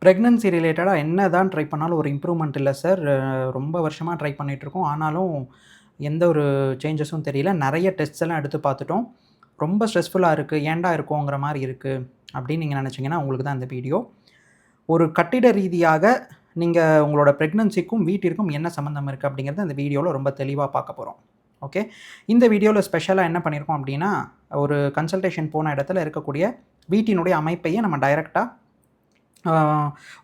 Pregnancy ரிலேட்டடா என்ன தான் ட்ரை பண்ணாலும் ஒரு இம்ப்ரூவ்மெண்ட் இல்ல சார். ரொம்ப வருஷமா ட்ரை பண்ணிட்டுருக்கோம். ஆனாலும் எந்த ஒரு சேஞ்சஸும் தெரியல. நெறைய டெஸ்ட்ஸ் எல்லாம் எடுத்து பார்த்துட்டோம். ரொம்ப ஸ்ட்ரெஸ்ஃபுல்லா இருக்கு. ஏன்டா இருக்கோங்கிற மாரி இருக்கு. அப்படின்னு நீங்க நெனச்சீங்கன்னா, உங்களுக்கு தான் இந்த வீடியோ. ஒரு கட்டிட ரீதியாக நீங்க உங்களோட ப்ரெக்னன்சிக்கும், வீட்டிற்கும் என்ன சம்மந்தம் இருக்கு அப்படிங்கிறத இந்த வீடியோல ரொம்ப தெளிவா பார்க்க போறோம். ஓகே. இந்த வீடியோல ஸ்பெஷலா என்ன பண்ணியிருக்கோம் அப்படின்னா, ஒரு கன்சல்டேஷன் போன இடத்துல இருக்கக்கூடிய வீட்டினுடைய அமைப்பையே நம்ம டைரக்ட்டா ஆ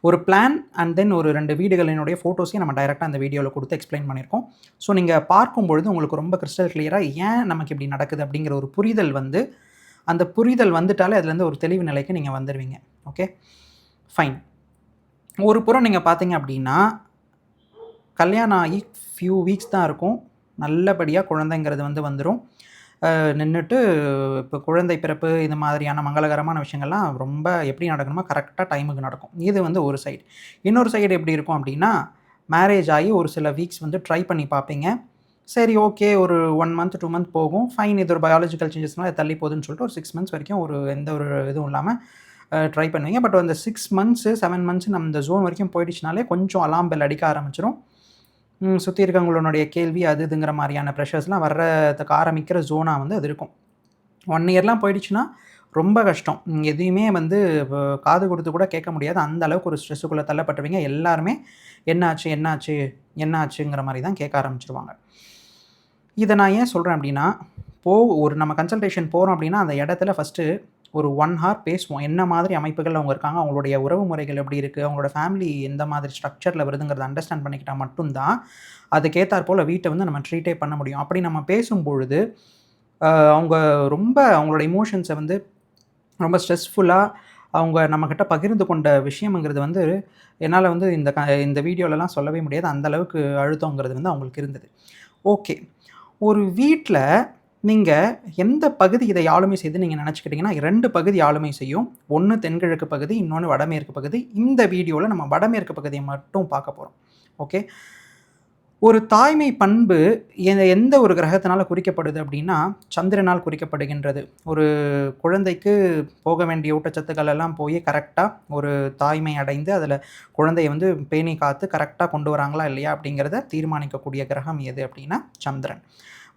ஒரு பிளான் அண்ட் தென் ஒரு 2 வீடுகளினுடைய ஃபோட்டோஸையும் நம்ம டைரக்ட்டா அந்த வீடியோல குடுத்து எக்ஸ்ப்ளைன் பண்ணியிருக்கோம். ஸோ நீங்க பார்க்கும்பொழுது உங்களுக்கு ரொம்ப கிறிஸ்டல் கிளியரா ஏன் நமக்கு இப்படி நடக்குது அப்படிங்கிற ஒரு புரிதல் வந்து, அந்த புரிதல் வந்துட்டாலே அதுலேருந்து ஒரு தெளிவு நிலைக்கு நீங்க வந்துருவீங்க. ஓகே. ஃபைன். ஒரு புறம் நீங்க பார்த்தீங்க அப்படின்னா, கல்யாணம் ஆகி ஃபியூ வீக்ஸ் தான் இருக்கும். நல்லபடியா குழந்தைங்கிறது வந்து வந்துரும். நின்னுட்டு இப்போ குழந்தை பிறப்பு இது மாதிரியான மங்களகரமான விஷயங்கள்லாம் ரொம்ப எப்படி நடக்கணுமோ கரெக்ட்டா டைமுக்கு நடக்கும். இது வந்து ஒரு சைடு. இன்னொரு சைடு எப்படி இருக்கும் அப்படின்னா, மேரேஜ் ஆகி ஒரு சில வீக்ஸ் வந்து ட்ரை பண்ணி பார்ப்பீங்க. சரி ஓகே ஒரு 1 மந்த், 2 மந்த் போகும். ஃபைன் இது ஒரு பயாலஜிக்கல் சேஞ்சஸ்னால இது தள்ளி போகுதுன்னு சொல்லிட்டு ஒரு 6 மந்த்ஸ் வரைக்கும் எந்த ஒரு இதுவும் இல்லாம ட்ரை பண்ணுவீங்க. பட் அந்த 6 மந்த்ஸ், 7 மந்த்ஸ் நம்ம இந்த ஜோன் வரைக்கும் போயிடுச்சுனாலே கொஞ்சம் அலார்ம் பெல் அடிக்க ஆரம்பிச்சுரும். சுத்தி இருக்கவங்களுடைய கேள்வி அது இதுங்கிற மாரியான ப்ரெஷர்ஸ்லாம் வர்றதுக்கு ஆரம்பிக்கிற ஜோனா வந்து அது இருக்கும். 1 இயர்லாம் போயிடுச்சுன்னா, ரொம்ப கஷ்டம். எதையுமே வந்து காது குடுத்து கூட கேட்க முடியாது. அந்த அளவுக்கு ஒரு ஸ்ட்ரெஸ்ஸுக்குள்ள தள்ளப்பட்டுருவீங்க. எல்லாருமே என்னாச்சு, என்னாச்சு, என்னாச்சுங்கிற மாரி தான் கேட்க ஆரம்பிச்சுருவாங்க. இத நான் ஏன் சொல்றேன் அப்டின்னா, ஒரு நம்ம கன்சல்டேஷன் போறோம் அப்டின்னா, அந்த இடத்துல ஃபர்ஸ்ட்டு ஒரு 1 ஹார் பேசுவோம். என்ன மாதிரி அமைப்புகள்ல அவங்க இருக்காங்க, அவங்களுடைய உறவு முறைகள் எப்படி இருக்கு, அவங்களோட ஃபேமிலி எந்த மாதிரி ஸ்ட்ரக்சர்ல வருதுங்கிறத அண்டர்ஸ்டாண்ட் பண்ணிக்கிட்டா மட்டும் தான், அதுக்கேத்தாற் போல வீட்ட வந்து நம்ம ட்ரீட்டே பண்ண முடியும். அப்படி நம்ம பேசும்பொழுது, அவங்க ரொம்ப அவங்களோட எமோஷன்ஸ வந்து ரொம்ப ஸ்ட்ரெஸ்ஃபுல்லா அவங்க நம்மகிட்ட பகிர்ந்து கொண்ட விஷயம்ங்கிறது வந்து, என்னால வந்து இந்த வீடியோலலாம் சொல்லவே முடியாது. அந்த அளவுக்கு அழுத்தங்கிறது வந்து அவங்களுக்கு இருந்தது. ஓகே. ஒரு வீட்ல நீங்க எந்த பகுதி இதை ஆளுமை செய்யுதுன்னு நீங்க நெனச்சுக்கிட்டீங்கன்னா, 2 பகுதி ஆளுமை செய்யும். ஒண்ணு தென்கிழக்கு பகுதி, இன்னொன்னு வடமேற்கு பகுதி. இந்த வீடியோல நம்ம வடமேற்கு பகுதிய மட்டும் பார்க்க போறோம். ஓகே. ஒரு தாய்மை பண்பு எந்த ஒரு கிரகத்தினால குறிக்கப்படுது அப்டின்னா, சந்திரனால் குறிக்கப்படுகின்றது. ஒரு குழந்தைக்கு போக வேண்டிய ஊட்டச்சத்துக்கள் எல்லாம் போய் கரெக்ட்டா ஒரு தாய்மை அடைந்து, அதில குழந்தைய வந்து பேணி காத்து கரெக்ட்டா கொண்டு வராங்களா இல்லையா அப்படிங்கிறத தீர்மானிக்கக்கூடிய கிரகம் எது அப்படின்னா சந்திரன்.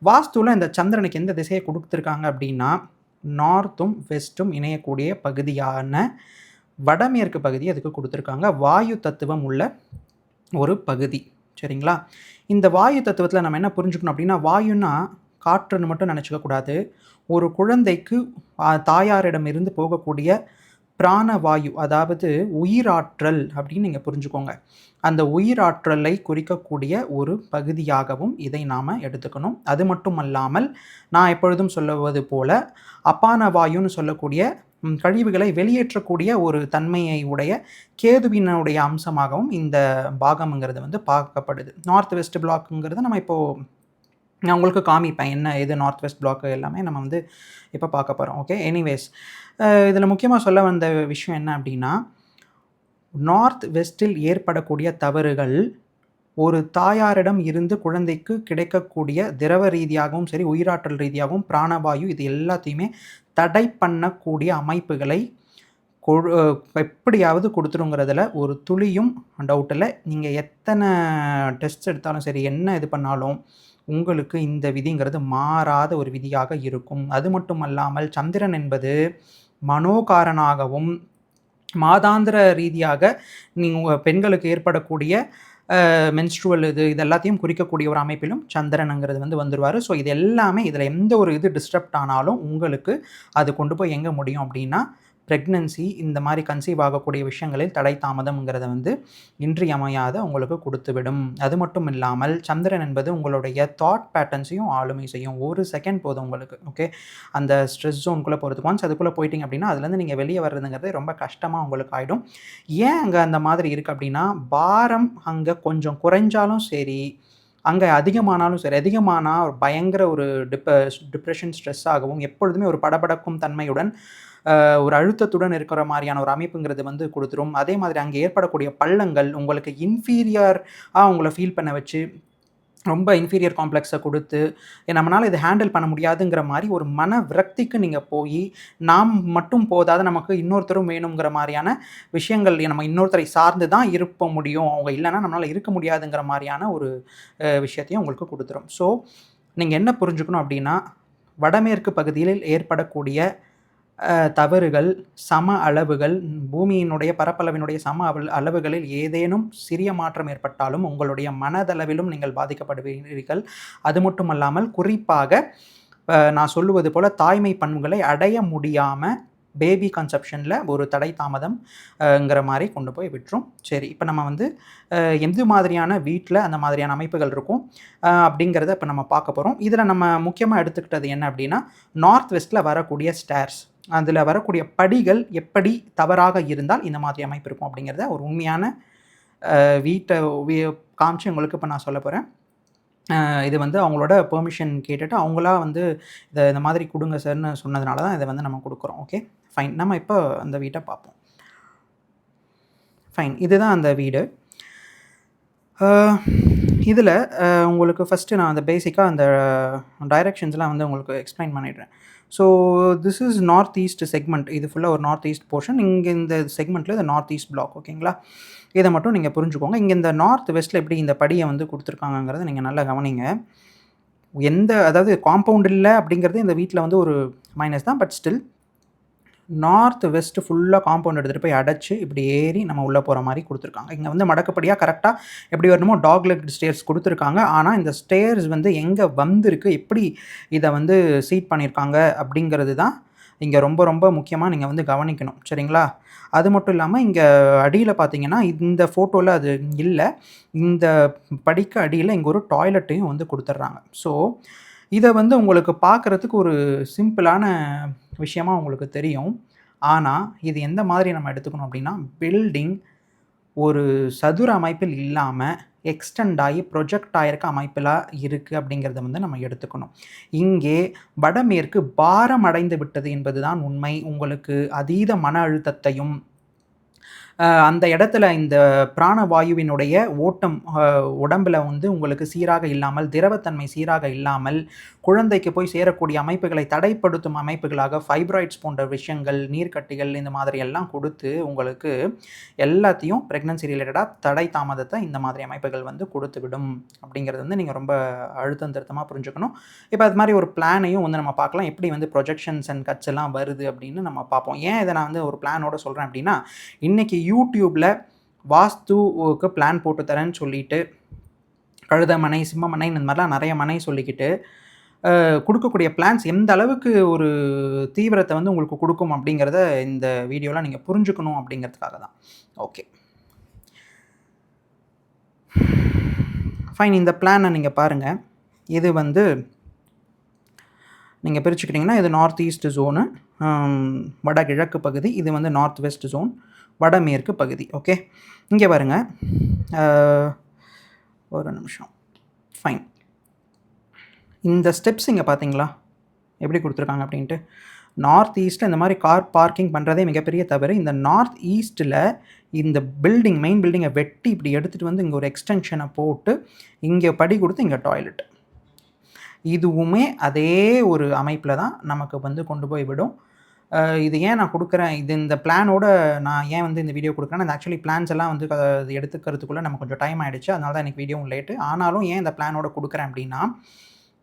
வாஸ்துல இந்த சந்திரனுக்கு எந்த திசைய குடுத்துருக்காங்க அப்படின்னா, நார்த்தும், வெஸ்ட்டும் இணையக்கூடிய பகுதியான வடமேற்கு பகுதிய அதுக்கு குடுத்துருக்காங்க. வாயு தத்துவம் உள்ள ஒரு பகுதி. சரிங்களா? இந்த வாயு தத்துவத்தில நம்ம என்ன புரிஞ்சுக்கணும் அப்படின்னா, வாயுன்னா காற்றுன்னு மட்டும் நெனச்சுக்க கூடாது. ஒரு குழந்தைக்கு தாயாரிடமிருந்து போகக்கூடிய பிராணவாயு, அதாவது உயிராற்றல் அப்படின்னு நீங்க புரிஞ்சுக்கோங்க. அந்த உயிராற்றலை குறிக்கக்கூடிய ஒரு பகுதியாகவும் இதை நாம எடுத்துக்கணும். அது மட்டுமல்லாமல், நான் எப்பொழுதும் சொல்லுவது போல, அபான வாயுன்னு சொல்லக்கூடிய கழிவுகளை வெளியேற்றக்கூடிய ஒரு தன்மையை உடைய கேதுவினுடைய அம்சமாகவும் இந்த பாகம்ங்கிறது வந்து பார்க்கப்படுது. நார்த் வெஸ்ட் பிளாக்ங்கிறத நம்ம இப்போ நான் உங்களுக்கு காமிப்பேன். என்ன ஏது நார்த் வெஸ்ட் பிளாக் எல்லாமே நம்ம வந்து இப்ப பார்க்க போறோம். ஓகே. எனிவேஸ் இதில முக்கியமா சொல்ல வந்த விஷயம் என்ன அப்டின்னா, நார்த் வெஸ்ட்டில் ஏற்படக்கூடிய தவறுகள், ஒரு தாயாரிடம் இருந்து குழந்தைக்கு கிடைக்கக்கூடிய திரவ ரீதியாகவும் சரி, உயிராற்றல் ரீதியாகவும் பிராணவாயு இது எல்லாத்தையுமே தடை பண்ணக்கூடிய அமைப்புகளை கொழு எப்படியாவது குடுத்துருங்கிறதுல ஒரு துளியும் டவுட் இல்ல. நீங்க எத்தன டெஸ்ட்ஸ் எடுத்தாலும் சரி, என்ன இது பண்ணாலும், உங்களுக்கு இந்த விதிங்கிறது மாறாத ஒரு விதியாக இருக்கும். அது மட்டுமல்லாமல் சந்திரன் என்பது மனோகாரனாகவும், மாதாந்திர ரீதியாக உங்க பெண்களுக்கு ஏற்படக்கூடிய மென்ஸ்ட்ருவல் இது எல்லாத்தையும் குறிக்கக்கூடிய ஒரு அமைப்பிலும் சந்திரன்ங்கிறது வந்து வந்துருவாரு. ஸோ இது எல்லாமே இதில எந்த ஒரு இது டிஸ்டர்ப்ட் ஆனாலும் உங்களுக்கு அது கொண்டு போய் எங்க முடியும் அப்டின்னா, பிரெக்னன்சி இந்த மாரி கன்சீவ் ஆகக்கூடிய விஷயங்களில் தடை தாமதம்ங்கிறத வந்து இன்றியமையாத உங்களுக்கு குடுத்துவிடும். அது மட்டும் இல்லாமல் சந்திரன் என்பது உங்களுடைய தாட் பேட்டர்ன்ஸையும் ஆளுமை செய்யும். 1 செகண்ட் போதும் உங்களுக்கு. ஓகே. அந்த ஸ்ட்ரெஸ் ஜோன்குள்ள போறதுக்கு. ஒன்ஸ் அதுக்குள்ள போயிட்டீங்க அப்டின்னா, அதுலேருந்து நீங்க வெளிய வர்றதுங்கிறது ரொம்ப கஷ்டமா உங்களுக்கு ஆயிடும். ஏன் அங்க அந்த மாதிரி இருக்கு அப்டின்னா, பாரம் அங்க கொஞ்சம் குறைஞ்சாலும் சரி, அங்க அதிகமானாலும் சரி, அதிகமானா ஒரு பயங்கர ஒரு டிப்ரஷன், ஸ்ட்ரெஸ் ஆகவும், எப்பொழுதுமே ஒரு படபடக்கும் தன்மையுடன், ஒரு அழுத்தத்துடன் இருக்கிற மாரியான ஒரு அமைப்புங்கிறது வந்து குடுத்துரும். அதே மாதிரி அங்க ஏற்படக்கூடிய பள்ளங்கள் உங்களுக்கு இன்ஃபீரியரா உங்கள ஃபீல் பண்ண வச்சு, ரொம்ப இன்ஃபீரியர் காம்ப்ளெக்ஸை கொடுத்து நம்மளால் இதை ஹேண்டில் பண்ண முடியாதுங்கிற மாதிரி ஒரு மன விரக்திக்கு நீங்கள் போய் நாம் மட்டும் போதாத நமக்கு இன்னொருத்தரும் வேணுங்கிற மாதிரியான விஷயங்கள் நம்ம இன்னொருத்தரை சார்ந்து தான் இருக்க முடியும், அவங்க இல்லைன்னா நம்மளால் இருக்க முடியாதுங்கிற மாதிரியான ஒரு விஷயத்தையும் உங்களுக்கு கொடுத்துரும். ஸோ நீங்கள் என்ன புரிஞ்சுக்கணும் அப்படின்னா, வடமேற்கு பகுதியில் ஏற்படக்கூடிய தவறுகள், சம அளவுகள், பூமியினுடைய பரப்பளவினுடைய சம அளவுகளில் ஏதேனும் சிறிய மாற்றம் ஏற்பட்டாலும் உங்களுடைய மனதளவிலும் நீங்கள் பாதிக்கப்படுவீர்கள். அது மட்டுமல்லாமல் குறிப்பாக நான் சொல்லுவது போல தாய்மை பண்புகளை அடைய முடியாமல் பேபி கன்செப்ஷனில் ஒரு தடை தாமதம்ங்கிற மாதிரி கொண்டு போய் விட்டுரும். சரி, இப்போ நம்ம வந்து எந்த மாதிரியான வீட்டில் அந்த மாதிரியான அமைப்புகள் இருக்கும் அப்படிங்கிறத இப்போ நம்ம பார்க்க போகிறோம். இதில் நம்ம முக்கியமாக எடுத்துக்கிட்டது என்ன அப்படின்னா, நார்த் வெஸ்ட்டில் வரக்கூடிய ஸ்டேர்ஸ், அதில் வரக்கூடிய படிகள் எப்படி தவறாக இருந்தால் இந்த மாதிரி அமைப்பு இருக்கும் அப்படிங்கிறத ஒரு உண்மையான வீட்டை காமிச்சு உங்களுக்கு இப்போ நான் சொல்ல போகிறேன். இது வந்து அவங்களோட பெர்மிஷன் கேட்டுட்டு அவங்களா வந்து இந்த மாதிரி கொடுங்க சார்னு சொன்னதுனால தான் இதை வந்து நம்ம கொடுக்குறோம். Okay, fine. நம்ம இப்போ அந்த வீட்டை பார்ப்போம். ஃபைன், இதுதான் அந்த வீடு. இதில் உங்களுக்கு ஃபஸ்ட்டு நான் அந்த பேசிக்காக அந்த டைரெக்ஷன்ஸ்லாம் வந்து உங்களுக்கு எக்ஸ்பிளைன் பண்ணிடுறேன். So this is north east segment. இது ஃபுல்லாக ஒரு நார்த் ஈஸ்ட் போர்ஷன். இங்கே இந்த செக்மெண்ட்டில் இந்த நார்த் ஈஸ்ட் பிளாக். ஓகேங்களா, இதை மட்டும் நீங்கள் புரிஞ்சுக்கோங்க. இங்கே இந்த நார்த் வெஸ்ட்டில் எப்படி இந்த படியை வந்து கொடுத்துருக்காங்கிறத நீங்கள் நல்லா கவனிங்க. அதாவது காம்பவுண்ட் இல்லை அப்படிங்கிறது இந்த வீட்டில் வந்து ஒரு மைனஸ் தான். பட் ஸ்டில் நார்த் வெஸ்ட்டு ஃபுல்லாக காம்பவுண்ட் எடுத்துகிட்டு போய் அடைச்சி இப்படி ஏறி நம்ம உள்ளே போகிற மாதிரி கொடுத்துருக்காங்க. இங்கே வந்து மடக்கப்படியாக கரெக்டாக எப்படி வரணுமோ டாக் லெக் ஸ்டேர்ஸ் கொடுத்துருக்காங்க. ஆனால் இந்த ஸ்டேர்ஸ் வந்து எங்கே வந்திருக்கு, எப்படி இதை வந்து சீட் பண்ணியிருக்காங்க அப்படிங்கிறது தான் இங்கே ரொம்ப ரொம்ப முக்கியமாக நீங்கள் வந்து கவனிக்கணும். சரிங்களா, அது மட்டும் இல்லாமல் இங்கே அடியில் பார்த்தீங்கன்னா இந்த ஃபோட்டோவில் அது இல்லை, இந்த படிக்க அடியில் இங்கே ஒரு டாய்லெட்டையும் வந்து கொடுத்துட்றாங்க. ஸோ இதை வந்து உங்களுக்கு பார்க்குறதுக்கு ஒரு சிம்பிளான விஷயமா உங்களுக்கு தெரியும். ஆனால் இது எந்த மாதிரி நம்ம எடுத்துக்கணும் அப்படின்னா, பில்டிங் ஒரு சதுர அமைப்பில் இல்லாமல் எக்ஸ்டெண்ட் ஆகி ப்ரொஜெக்ட் ஆகிருக்க அமைப்பில் இருக்குது அப்படிங்கிறத வந்து நம்ம எடுத்துக்கணும். இங்கே வடமேற்கு பாரம் அடைந்து விட்டது என்பது தான் உண்மை. உங்களுக்கு அதீத மன அழுத்தத்தையும் அந்த இடத்துல இந்த பிராணவாயுவினுடைய ஓட்டம் உடம்பில் வந்து உங்களுக்கு சீராக இல்லாமல், திரவத்தன்மை சீராக இல்லாமல், குழந்தைக்கு போய் சேரக்கூடிய அமைப்புகளை தடைப்படுத்தும் அமைப்புகளாக ஃபைப்ராய்ட்ஸ் போன்ற விஷயங்கள், நீர்க்கட்டிகள் இந்த மாதிரி எல்லாம் கொடுத்து உங்களுக்கு எல்லாத்தையும் ப்ரெக்னன்சி ரிலேட்டடாக தடை தாமதத்தை இந்த மாதிரி அமைப்புகள் வந்து கொடுத்து விடும் அப்படிங்கிறது வந்து நீங்கள் ரொம்ப அழுத்தம் திருத்தமாக புரிஞ்சுக்கணும். இப்போ அது மாதிரி ஒரு பிளானையும் வந்து நம்ம பார்க்கலாம், எப்படி வந்து ப்ரொஜெக்ஷன்ஸ் அண்ட் கட்ஸ் எல்லாம் வருது அப்படின்னு நம்ம பார்ப்போம். ஏன் இதை நான் வந்து ஒரு பிளானோட சொல்கிறேன் அப்படின்னா, இன்றைக்கி யூடியூப்பில் வாஸ்துவுக்கு பிளான் போட்டு தரேன்னு சொல்லிட்டு கழுதமனை, சிம்மமனை இந்த மாதிரிலாம் நிறைய மனை சொல்லிக்கிட்டு கொடுக்கக்கூடிய பிளான்ஸ் எந்த அளவுக்கு ஒரு தீவிரத்தை வந்து உங்களுக்கு கொடுக்கும் அப்படிங்கிறத இந்த வீடியோவில் நீங்கள் புரிஞ்சுக்கணும் அப்படிங்கிறதுக்காக தான். ஓகே ஃபைன், இந்த பிளானை நீங்கள் பாருங்கள். இது வந்து நீங்கள் பிரிச்சுக்கிட்டிங்கன்னா இது நார்த் ஈஸ்ட் ஜோனு, வடகிழக்கு பகுதி, இது வந்து நார்த் வெஸ்ட் ஜோன், வடமேற்கு பகுதி. ஓகே, இங்கே பாருங்கள், ஒரு நிமிஷம். ஃபைன், இந்த ஸ்டெப்ஸ் இங்கே பார்த்தீங்களா எப்படி கொடுத்துருக்காங்க அப்படின்ட்டு. நார்த் ஈஸ்ட்டில் இந்த மாதிரி கார் பார்க்கிங் பண்ணுறதே மிகப்பெரிய தவறு. இந்த நார்த் ஈஸ்ட்டில் இந்த பில்டிங், மெயின் பில்டிங்கை வெட்டி இப்படி எடுத்துகிட்டு வந்து இங்கே ஒரு எக்ஸ்டென்ஷனை போட்டு இங்கே படி கொடுத்து இங்கே டாய்லெட், இதுவுமே அதே ஒரு அமைப்பில் தான் நமக்கு வந்து கொண்டு போய் விடும். இது ஏன் நான் கொடுக்குறேன், இது இந்த பிளானோட நான் ஏன் வந்து இந்த வீடியோ கொடுக்குறேன், இந்த ஆக்சுவலி பிளான்ஸ் எல்லாம் வந்து எடுத்துக்கிறதுக்குள்ளே நம்ம கொஞ்சம் டைம் ஆகிடுச்சு, அதனால தான் எனக்கு வீடியோவும் லேட்டு. ஆனாலும் ஏன் இந்த பிளானோட கொடுக்குறேன் அப்படின்னா,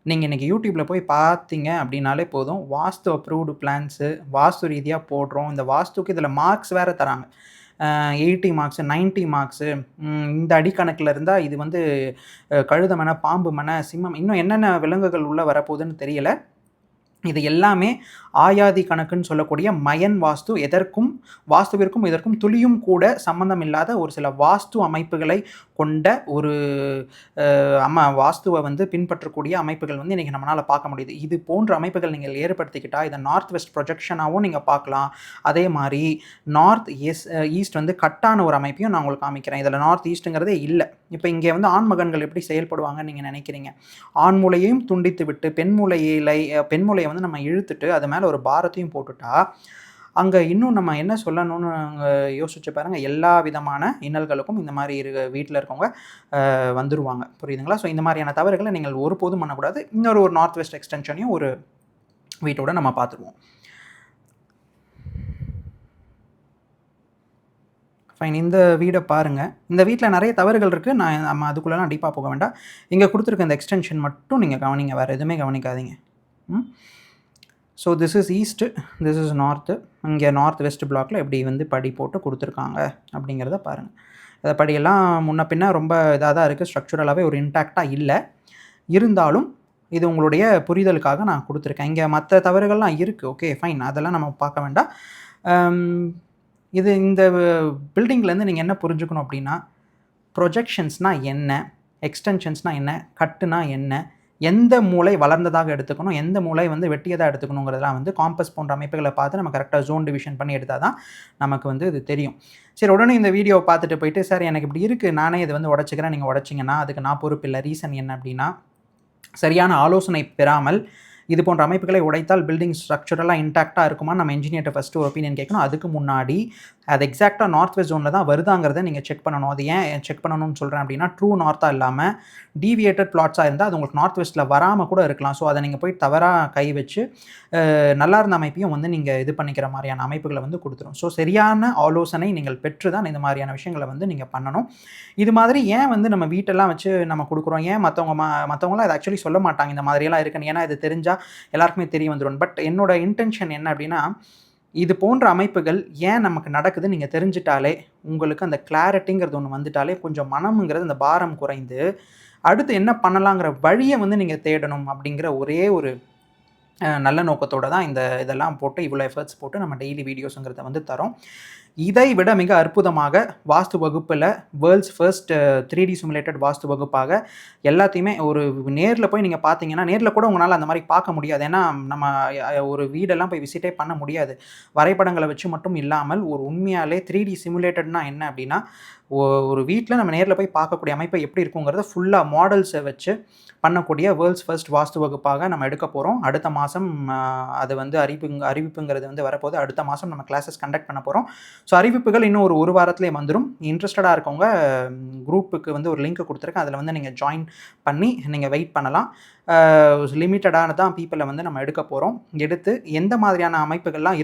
நீங்கள் இன்றைக்கி யூடியூப்பில் போய் பார்த்தீங்க அப்படின்னாலே போதும், வாஸ்து அப்ரூவ்டு பிளான்ஸு வாஸ்து ரீதியாக போடுறோம். இந்த வாஸ்துக்கு இதில் மார்க்ஸ் வேறு தராங்க, 80 மார்க்ஸு, 90 மார்க்ஸு. இந்த அடிக்கணக்கில் இருந்தால் இது வந்து கழுத மனை, பாம்பு மனை, சிம்மம், இன்னும் என்னென்ன விலங்குகள் உள்ளே வரப்போகுதுன்னு தெரியலை. இது எல்லாமே ஆயாதி கணக்குன்னு சொல்லக்கூடிய மயன் வாஸ்து, வாஸ்துவிற்கும் இதற்கும் துளியும் கூட சம்பந்தம் இல்லாத ஒரு சில வாஸ்து அமைப்புகளை கொண்ட ஒரு வாஸ்துவை வந்து பின்பற்றக்கூடிய அமைப்புகள் வந்து இன்றைக்கி நம்மளால் பார்க்க முடியுது. இது போன்ற அமைப்புகள் நீங்கள் ஏற்படுத்திக்கிட்டால் இதை நார்த் வெஸ்ட் ப்ரொஜெக்ஷனாகவும் நீங்கள் பார்க்கலாம். அதே மாதிரி நார்த் ஈஸ்ட் வந்து கட்டான ஒரு அமைப்பையும் நான் உங்களுக்கு காமிக்கிறேன். இதில் நார்த் ஈஸ்ட்டுங்கிறதே இல்லை. இப்போ இங்கே வந்து ஆண்மகன்கள் எப்படி செயல்படுவாங்கன்னு நீங்கள் நினைக்கிறீங்க? ஆண் மூலையையும் துண்டித்து விட்டு பெண் மூலையை வந்து நம்ம இழுத்துட்டு அது மேலே ஒரு பாரத்தையும் போட்டுட்டா அங்கே இன்னும் நம்ம என்ன சொல்லணும்னு யோசிச்சு பாருங்கள். எல்லா விதமான இன்னல்களுக்கும் இந்த மாதிரி வீட்டில் இருக்கவங்க வந்துருவாங்க. புரியுதுங்களா? ஸோ இந்த மாதிரியான தவறுகளை நீங்கள் ஒருபோதும் பண்ணக்கூடாது. ஒரு நார்த் வெஸ்ட் எக்ஸ்டென்ஷனையும் ஒரு வீட்டோட நம்ம பார்த்துருவோம். ஃபைன். இந்த வீடை பாருங்கள். இந்த வீட்டில் நிறைய தவறுகள் இருக்குது. நம்ம அதுக்குள்ளெலாம் டீப்பாக போக வேண்டாம். இங்கே கொடுத்துருக்க இந்த எக்ஸ்டென்ஷன் மட்டும் நீங்கள் கவனிங்க, வேறு எதுவுமே கவனிக்காதீங்க. So this is east, this is north. இங்கே நார்த் வெஸ்ட் பிளாக்கில் எப்படி வந்து படி போட்டு கொடுத்துருக்காங்க அப்படிங்கிறத பாருங்கள். அந்த படியெல்லாம் முன்ன பின்ன ரொம்ப இதாக தான் இருக்குது, ஸ்ட்ரக்சுரலாகவே ஒரு இன்டாக்டாக இல்லை. இருந்தாலும் இது உங்களுடைய புரிதலுக்காக நான் கொடுத்துருக்கேன். இங்கே மற்ற தவறுகள்லாம் இருக்குது, ஓகே ஃபைன், அதெல்லாம் நம்ம பார்க்க வேண்டாம். இந்த பில்டிங்லேருந்து நீங்கள் என்ன புரிஞ்சுக்கணும் அப்படின்னா, ப்ரொஜெக்ஷன்ஸ்னால் என்ன, எக்ஸ்டென்ஷன்ஸ்னால் என்ன, கட்டுனா என்ன, எந்த மூளை வளர்ந்ததாக எடுத்துக்கணும், எந்த மூளை வந்து வெட்டியதாக எடுத்துக்கணுங்கிறதெல்லாம் வந்து காம்பஸ் போன்ற அமைப்புகளை பார்த்து நம்ம கரெக்டாக ஜோன் டிவிஷன் பண்ணி எடுத்தால் தான் நமக்கு வந்து இது தெரியும். சரி, உடனே இந்த வீடியோவை பார்த்துட்டு போயிட்டு, சார் எனக்கு இப்படி இருக்குது, நானே இது வந்து உடச்சிக்கிறேன், நீங்கள் உடச்சிங்கன்னா அதுக்கு நான் பொறுப்பு இல்லை. ரீசன் என்ன அப்படின்னா, சரியான ஆலோசனை பெறாமல் இது போன்ற அமைப்புகளை உடைத்தால் பில்டிங் ஸ்ட்ரக்சரலாக இன்டாக்டாக இருக்குமா, நம்ம இன்ஜினியர்கிட்ட ஃபஸ்ட்டு ஒரு ஒப்பீனியன் கேட்கணும். அதுக்கு முன்னாடி அது எக்ஸாக்டாக நார்த் வெஸ்ட் ஜோனில் தான் வருதாங்கிறத நீங்கள் செக் பண்ணணும். அது ஏன் செக் பண்ணணும்னு சொல்கிறேன் அப்படின்னா, ட்ரூ நார்த்தாக இல்லாமல் டீவியேட்டட் பிளாட்ஸாக இருந்தால் அது உங்களுக்கு நார்த் வெஸ்ட்டில் வராமல் கூட இருக்கலாம். ஸோ அதை நீங்கள் போய் தவறாக கை வச்சு நல்லா இருந்த அமைப்பையும் வந்து நீங்கள் இது பண்ணிக்கிற மாதிரியான அமைப்புகளை வந்து கொடுத்துரும். ஸோ சரியான ஆலோசனை நீங்கள் பெற்று தான் இந்த மாதிரியான விஷயங்களை வந்து நீங்கள் பண்ணணும். இது மாதிரி ஏன் வந்து நம்ம வீட்டெல்லாம் வச்சு நம்ம கொடுக்குறோம், ஏன் மற்றவங்களாம் அதை ஆக்சுவலி சொல்ல மாட்டாங்க இந்த மாதிரியெல்லாம் இருக்குன்னு. ஏன்னா இது தெரிஞ்சால் எல்லாருக்குமே தெரிய வந்துடும். பட் என்னோட இன்டென்ஷன் என்ன அப்படின்னா, இது போன்ற அமைப்புகள் ஏன் நமக்கு நடக்குதுன்னு நீங்கள் தெரிஞ்சிட்டாலே, உங்களுக்கு அந்த கிளாரிட்டிங்கிறது ஒன்று வந்துட்டாலே கொஞ்சம் மனம்ங்கிறது அந்த பாரம் குறைந்து அடுத்து என்ன பண்ணலாங்கிற வழியை வந்து நீங்கள் தேடணும் அப்படிங்கிற ஒரே ஒரு நல்ல நோக்கத்தோடு தான் இதெல்லாம் போட்டு இவ்வளோ எஃபர்ட்ஸ் போட்டு நம்ம டெய்லி வீடியோஸுங்கிறத வந்து தரோம். இதை விட மிக அற்புதமாக வாஸ்து வகுப்பில் வேர்ல்ட்ஸ் ஃபர்ஸ்ட் 3D சிமுலேட்டட் வாஸ்து வகுப்பாக எல்லாத்தையுமே ஒரு நேரில் போய் நீங்கள் பார்த்தீங்கன்னா, நேரில் கூட உங்களால் அந்த மாதிரி பார்க்க முடியாது. ஏன்னா நம்ம ஒரு வீடெல்லாம் போய் விசிட்டே பண்ண முடியாது. வரைபடங்களை வச்சு மட்டும் இல்லாமல் ஒரு உண்மையாலே 3D சிமுலேட்டட்னா என்ன அப்படின்னா, ஒரு வீட்டில் நம்ம நேரில் போய் பார்க்கக்கூடிய அமைப்பை எப்படி இருக்குங்கிறத ஃபுல்லாக மாடல்ஸை வச்சு பண்ணக்கூடிய வேர்ல்ட்ஸ் ஃபர்ஸ்ட் வாஸ்து வகுப்பாக நம்ம எடுக்க போகிறோம். அடுத்த மாதம் அது வந்து அறிவிப்புங்கிறது வந்து வரப்போது. அடுத்த மாதம் நம்ம கிளாஸஸ் கண்டக்ட் பண்ண போகிறோம். ஸோ அறிவிப்புகள் இன்னும் ஒரு வாரத்திலே வந்துடும். இன்ட்ரெஸ்டடாக இருக்கவங்க குரூப்புக்கு வந்து ஒரு லிங்க் கொடுத்துருக்கேன். அதில் வந்து நீங்கள் ஜாயின் பண்ணி நீங்கள் வெயிட் பண்ணலாம். லிமிட்டடான தான் பீப்பிளை வந்து நம்ம எடுக்க போகிறோம். எடுத்து எந்த மாதிரியான அமைப்புகள்லாம்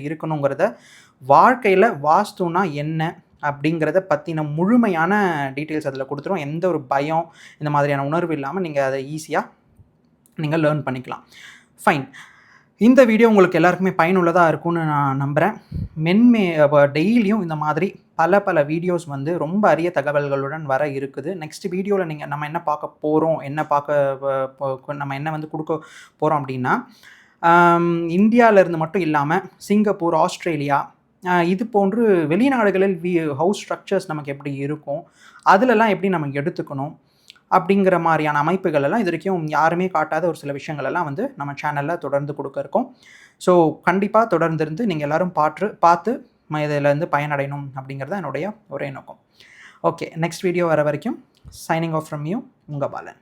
இருக்கணுங்கிறத, வாழ்க்கையில் வாஸ்துனா என்ன அப்படிங்கிறத பற்றின முழுமையான டீட்டெயில்ஸ் அதில் கொடுத்துரும். எந்த ஒரு பயம் இந்த மாதிரியான உணர்வு இல்லாமல் நீங்கள் அதை ஈஸியாக நீங்கள் லேர்ன் பண்ணிக்கலாம். ஃபைன். இந்த வீடியோ உங்களுக்கு எல்லாருக்குமே பயனுள்ளதாக இருக்கும்னு நான் நம்புகிறேன். டெய்லியும் இந்த மாதிரி பல வீடியோஸ் வந்து ரொம்ப அரிய தகவல்களுடன் வர இருக்குது. நெக்ஸ்ட் வீடியோவில் நம்ம என்ன பார்க்க போகிறோம், நம்ம என்ன வந்து கொடுக்க போகிறோம் அப்படின்னா, இந்தியாவிலேருந்து மட்டும் இல்லாமல் சிங்கப்பூர், ஆஸ்திரேலியா, இது போன்று வெளிநாடுகளில் ஹவுஸ் ஸ்ட்ரக்சர்ஸ் நமக்கு எப்படி இருக்கும், அதிலெல்லாம் எப்படி நம்ம எடுத்துக்கணும் அப்படிங்கிற மாதிரியான அமைப்புகள் எல்லாம் இது வரைக்கும் யாருமே காட்டாத ஒரு சில விஷயங்கள் எல்லாம் வந்து நம்ம சேனலில் தொடர்ந்து கொடுக்க இருக்கோம். ஸோ கண்டிப்பாக தொடர்ந்து நீங்கள் எல்லோரும் பார்த்து இதிலேருந்து பயனடையணும் அப்படிங்கிறது என்னுடைய ஒரே நோக்கம். ஓகே, நெக்ஸ்ட் வீடியோ வர வரைக்கும் சைனிங் ஆஃப் ஃப்ரம் யூ, உங்கள் பாலன்.